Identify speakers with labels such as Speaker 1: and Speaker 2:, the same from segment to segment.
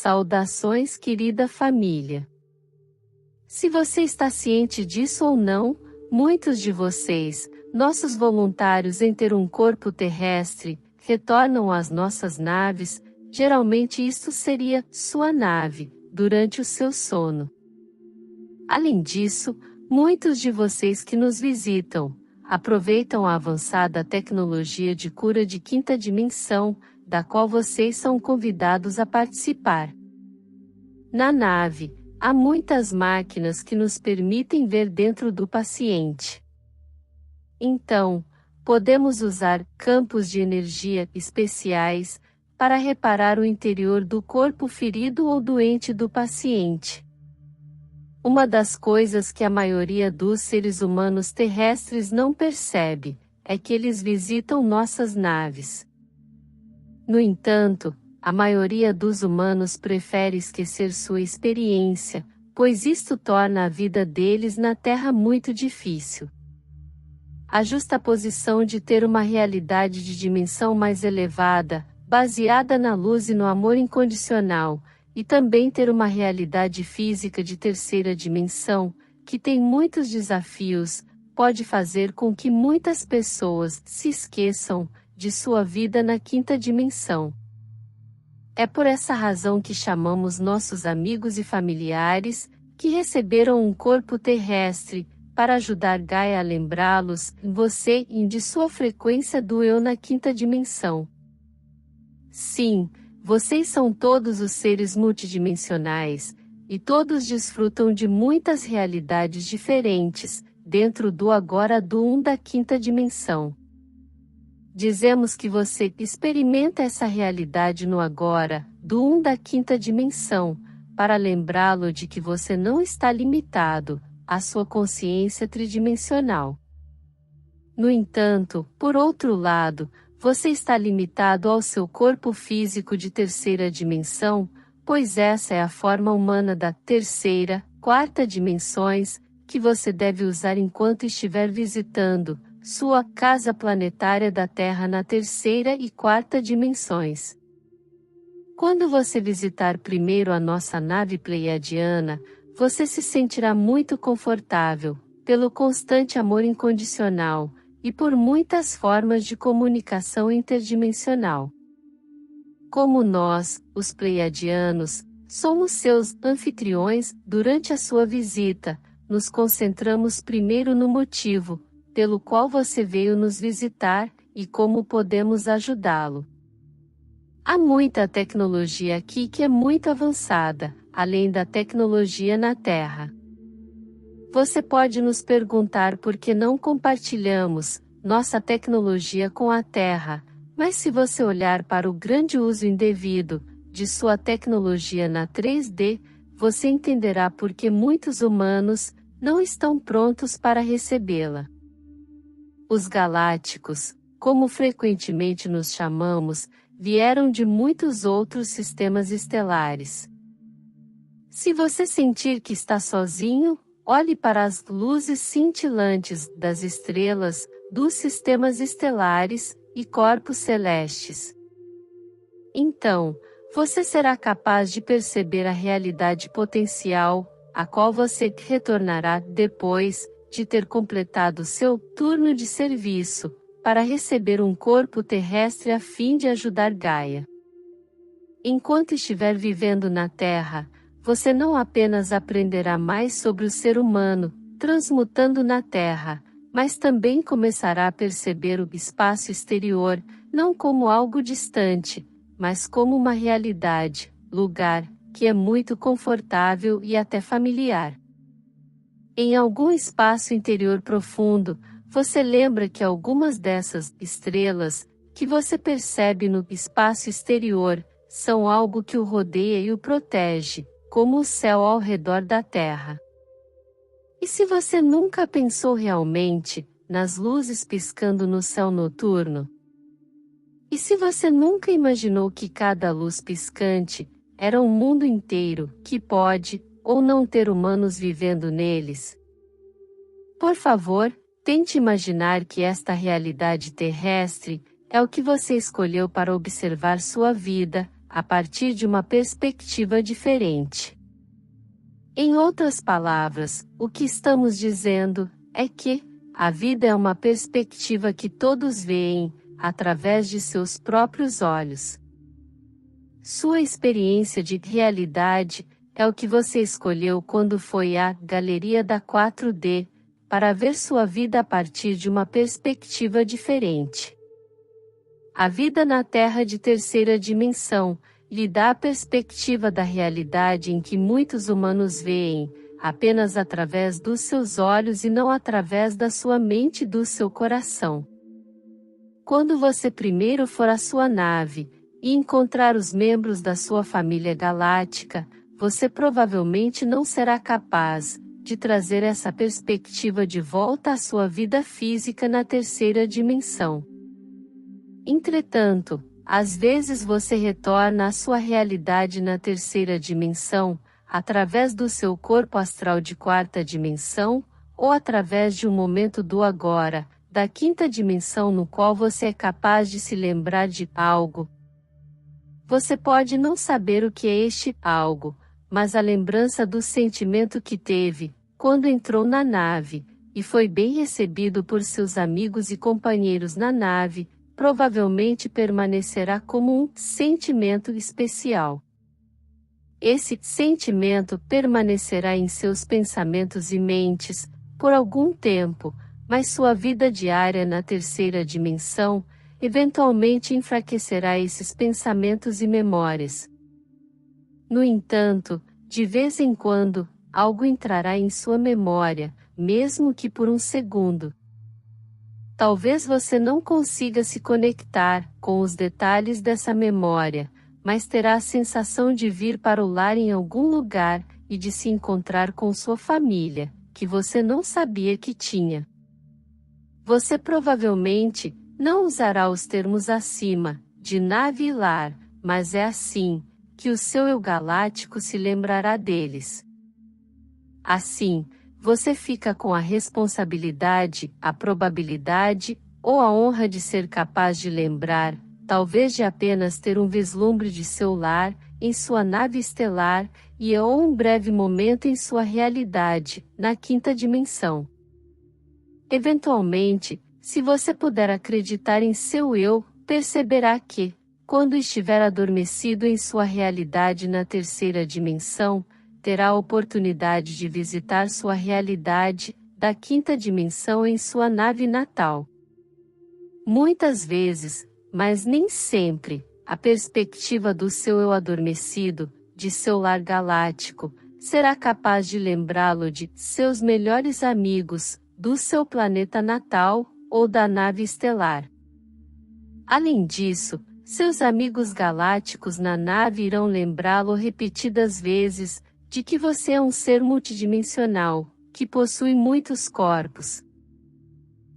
Speaker 1: Saudações, querida família. Se você está ciente disso ou não, muitos de vocês, nossos voluntários em ter um corpo terrestre, retornam às nossas naves, geralmente isto seria sua nave, durante o seu sono. Além disso, muitos de vocês que nos visitam, aproveitam a avançada tecnologia de cura de quinta dimensão, da qual vocês são convidados a participar. Na nave, há muitas máquinas que nos permitem ver dentro do paciente. Então, podemos usar campos de energia especiais para reparar o interior do corpo ferido ou doente do paciente. Uma das coisas que a maioria dos seres humanos terrestres não percebe é que eles visitam nossas naves. No entanto, a maioria dos humanos prefere esquecer sua experiência, pois isto torna a vida deles na Terra muito difícil. A justaposição de ter uma realidade de dimensão mais elevada, baseada na luz e no amor incondicional, e também ter uma realidade física de terceira dimensão, que tem muitos desafios, pode fazer com que muitas pessoas se esqueçam de sua vida na quinta dimensão. É por essa razão que chamamos nossos amigos e familiares, que receberam um corpo terrestre, para ajudar Gaia a lembrá-los, você, de sua frequência do eu na quinta dimensão. Sim, vocês são todos os seres multidimensionais, e todos desfrutam de muitas realidades diferentes, dentro do agora do da quinta dimensão. Dizemos que você experimenta essa realidade no agora, do da quinta dimensão, para lembrá-lo de que você não está limitado à sua consciência tridimensional. No entanto, por outro lado, você está limitado ao seu corpo físico de terceira dimensão, pois essa é a forma humana da terceira, quarta dimensões, que você deve usar enquanto estiver visitando sua casa planetária da Terra na terceira e quarta dimensões. Quando você visitar primeiro a nossa nave pleiadiana, você se sentirá muito confortável, pelo constante amor incondicional, e por muitas formas de comunicação interdimensional. Como nós, os pleiadianos, somos seus anfitriões durante a sua visita, nos concentramos primeiro no motivo pelo qual você veio nos visitar, e como podemos ajudá-lo. Há muita tecnologia aqui que é muito avançada, além da tecnologia na Terra. Você pode nos perguntar por que não compartilhamos nossa tecnologia com a Terra, mas se você olhar para o grande uso indevido de sua tecnologia na 3D, você entenderá por que muitos humanos não estão prontos para recebê-la. Os galácticos, como frequentemente nos chamamos, vieram de muitos outros sistemas estelares. Se você sentir que está sozinho, olhe para as luzes cintilantes das estrelas, dos sistemas estelares e corpos celestes. Então, você será capaz de perceber a realidade potencial, a qual você retornará depois de ter completado seu turno de serviço, para receber um corpo terrestre a fim de ajudar Gaia. Enquanto estiver vivendo na Terra, você não apenas aprenderá mais sobre o ser humano, transmutando na Terra, mas também começará a perceber o espaço exterior, não como algo distante, mas como uma realidade, lugar, que é muito confortável e até familiar. Em algum espaço interior profundo, você lembra que algumas dessas estrelas, que você percebe no espaço exterior, são algo que o rodeia e o protege, como o céu ao redor da Terra. E se você nunca pensou realmente nas luzes piscando no céu noturno? E se você nunca imaginou que cada luz piscante era um mundo inteiro que pode ou não ter humanos vivendo neles? Por favor, tente imaginar que esta realidade terrestre é o que você escolheu para observar sua vida, a partir de uma perspectiva diferente. Em outras palavras, o que estamos dizendo é que a vida é uma perspectiva que todos veem, através de seus próprios olhos. Sua experiência de realidade é o que você escolheu quando foi à Galeria da 4D, para ver sua vida a partir de uma perspectiva diferente. A vida na Terra de terceira dimensão lhe dá a perspectiva da realidade em que muitos humanos veem, apenas através dos seus olhos e não através da sua mente e do seu coração. Quando você primeiro for à sua nave e encontrar os membros da sua família galáctica, você provavelmente não será capaz de trazer essa perspectiva de volta à sua vida física na terceira dimensão. Entretanto, às vezes você retorna à sua realidade na terceira dimensão, através do seu corpo astral de quarta dimensão, ou através de um momento do agora, da quinta dimensão no qual você é capaz de se lembrar de algo. Você pode não saber o que é este algo, mas a lembrança do sentimento que teve, quando entrou na nave, e foi bem recebido por seus amigos e companheiros na nave, provavelmente permanecerá como um sentimento especial. Esse sentimento permanecerá em seus pensamentos e mentes, por algum tempo, mas sua vida diária na terceira dimensão, eventualmente enfraquecerá esses pensamentos e memórias. No entanto, de vez em quando, algo entrará em sua memória, mesmo que por um segundo. Talvez você não consiga se conectar com os detalhes dessa memória, mas terá a sensação de vir para o lar em algum lugar e de se encontrar com sua família, que você não sabia que tinha. Você provavelmente não usará os termos acima, de nave e lar, mas é assim que o seu eu galáctico se lembrará deles. Assim, você fica com a responsabilidade, a probabilidade, ou a honra de ser capaz de lembrar, talvez de apenas ter um vislumbre de seu lar, em sua nave estelar, ou um breve momento em sua realidade, na quinta dimensão. Eventualmente, se você puder acreditar em seu eu, perceberá que, quando estiver adormecido em sua realidade na terceira dimensão, terá a oportunidade de visitar sua realidade, da quinta dimensão em sua nave natal. Muitas vezes, mas nem sempre, a perspectiva do seu eu adormecido, de seu lar galáctico, será capaz de lembrá-lo de seus melhores amigos, do seu planeta natal, ou da nave estelar. Além disso, seus amigos galácticos na nave irão lembrá-lo repetidas vezes, de que você é um ser multidimensional, que possui muitos corpos.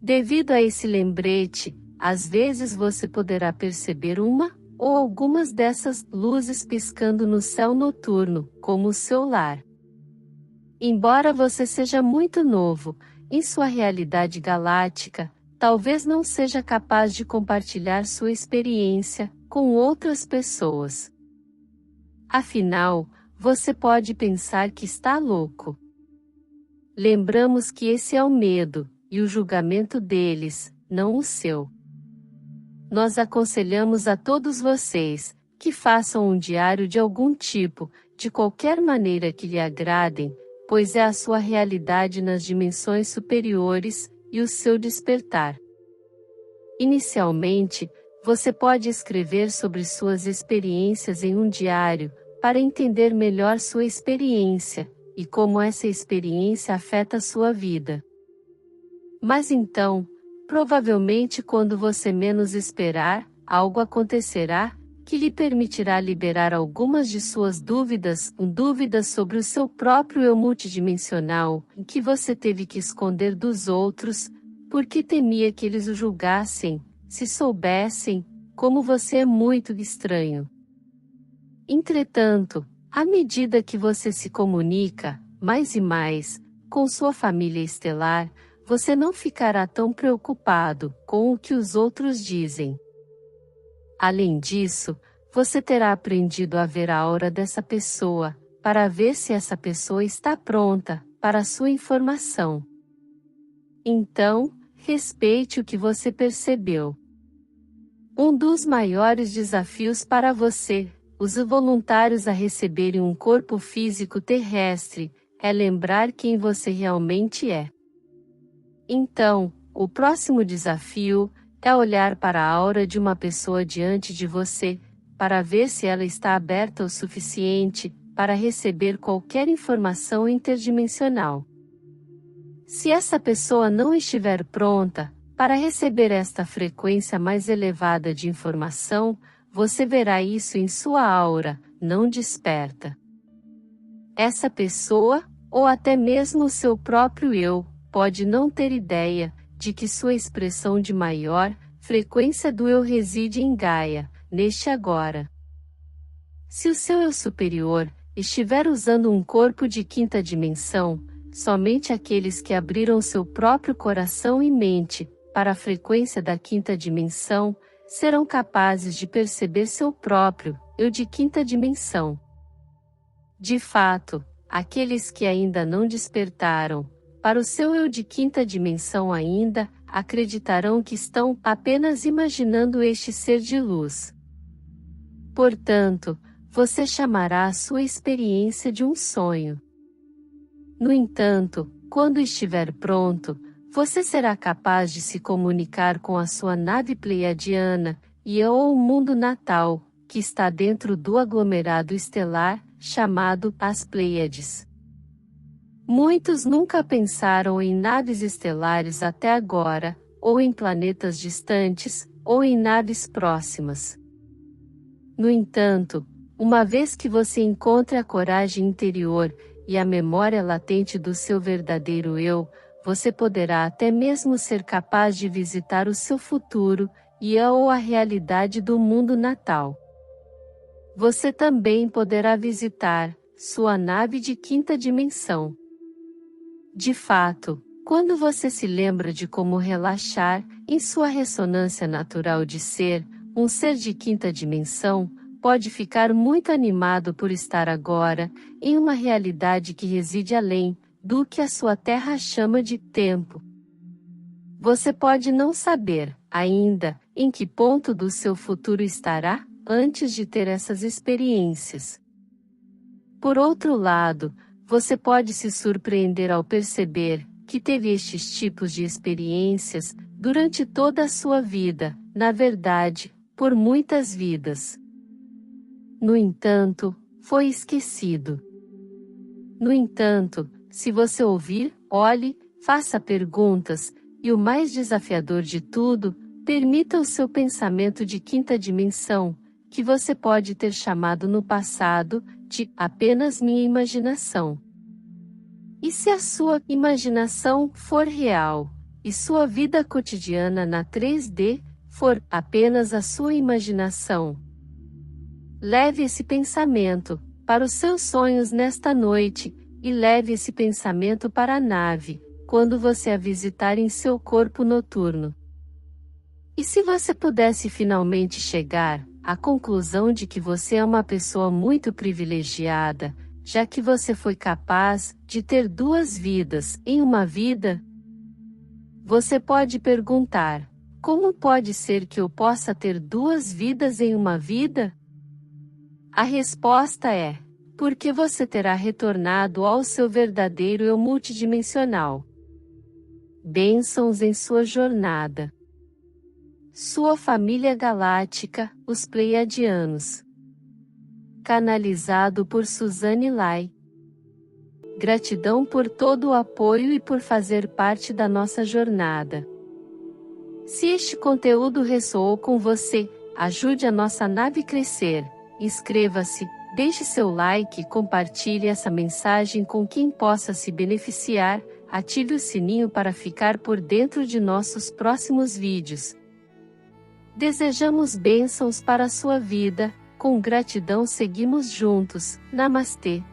Speaker 1: Devido a esse lembrete, às vezes você poderá perceber uma, ou algumas dessas luzes piscando no céu noturno, como o seu lar. Embora você seja muito novo, em sua realidade galáctica, talvez não seja capaz de compartilhar sua experiência com outras pessoas. Afinal, você pode pensar que está louco. Lembramos que esse é o medo, e o julgamento deles, não o seu. Nós aconselhamos a todos vocês, que façam um diário de algum tipo, de qualquer maneira que lhe agradem, pois é a sua realidade nas dimensões superiores, e o seu despertar. Inicialmente, você pode escrever sobre suas experiências em um diário, para entender melhor sua experiência, e como essa experiência afeta sua vida. Mas então, provavelmente quando você menos esperar, algo acontecerá, que lhe permitirá liberar algumas de suas dúvidas sobre o seu próprio eu multidimensional, em que você teve que esconder dos outros, porque temia que eles o julgassem, se soubessem, como você é muito estranho. Entretanto, à medida que você se comunica, mais e mais, com sua família estelar, você não ficará tão preocupado com o que os outros dizem. Além disso, você terá aprendido a ver a aura dessa pessoa, para ver se essa pessoa está pronta para a sua informação. Então, respeite o que você percebeu. Um dos maiores desafios para você, os voluntários a receberem um corpo físico terrestre, é lembrar quem você realmente é. Então, o próximo desafio é olhar para a aura de uma pessoa diante de você, para ver se ela está aberta o suficiente para receber qualquer informação interdimensional. Se essa pessoa não estiver pronta para receber esta frequência mais elevada de informação, você verá isso em sua aura, não desperta. Essa pessoa, ou até mesmo o seu próprio eu, pode não ter ideia de que sua expressão de maior frequência do eu reside em Gaia, neste agora. Se o seu eu superior estiver usando um corpo de quinta dimensão, somente aqueles que abriram seu próprio coração e mente para a frequência da quinta dimensão serão capazes de perceber seu próprio eu de quinta dimensão. De fato, aqueles que ainda não despertaram para o seu eu de quinta dimensão ainda acreditarão que estão apenas imaginando este ser de luz. Portanto, você chamará a sua experiência de um sonho. No entanto, quando estiver pronto, você será capaz de se comunicar com a sua nave pleiadiana ou o mundo natal, que está dentro do aglomerado estelar, chamado as Pleiades. Muitos nunca pensaram em naves estelares até agora, ou em planetas distantes, ou em naves próximas. No entanto, uma vez que você encontre a coragem interior e a memória latente do seu verdadeiro eu, você poderá até mesmo ser capaz de visitar o seu futuro ou a realidade do mundo natal. Você também poderá visitar sua nave de quinta dimensão. De fato, quando você se lembra de como relaxar em sua ressonância natural de ser, um ser de quinta dimensão, pode ficar muito animado por estar agora em uma realidade que reside além do que a sua Terra chama de tempo. Você pode não saber, ainda, em que ponto do seu futuro estará antes de ter essas experiências. Por outro lado, você pode se surpreender ao perceber que teve estes tipos de experiências durante toda a sua vida, na verdade, por muitas vidas. No entanto, foi esquecido. No entanto, se você ouvir, olhe, faça perguntas, e o mais desafiador de tudo, permita o seu pensamento de quinta dimensão, que você pode ter chamado no passado de apenas minha imaginação. E se a sua imaginação for real, e sua vida cotidiana na 3D for apenas a sua imaginação? Leve esse pensamento para os seus sonhos nesta noite, e leve esse pensamento para a nave, quando você a visitar em seu corpo noturno. E se você pudesse finalmente chegar à conclusão de que você é uma pessoa muito privilegiada, já que você foi capaz de ter duas vidas em uma vida? Você pode perguntar: como pode ser que eu possa ter duas vidas em uma vida? A resposta é: porque você terá retornado ao seu verdadeiro eu multidimensional. Bênçãos em sua jornada. Sua família galáctica, os Pleiadianos. Canalizado por Suzane Lai. Gratidão por todo o apoio e por fazer parte da nossa jornada. Se este conteúdo ressoou com você, ajude a nossa nave crescer. Inscreva-se, deixe seu like e compartilhe essa mensagem com quem possa se beneficiar. Ative o sininho para ficar por dentro de nossos próximos vídeos. Desejamos bênçãos para a sua vida. Com gratidão seguimos juntos. Namastê.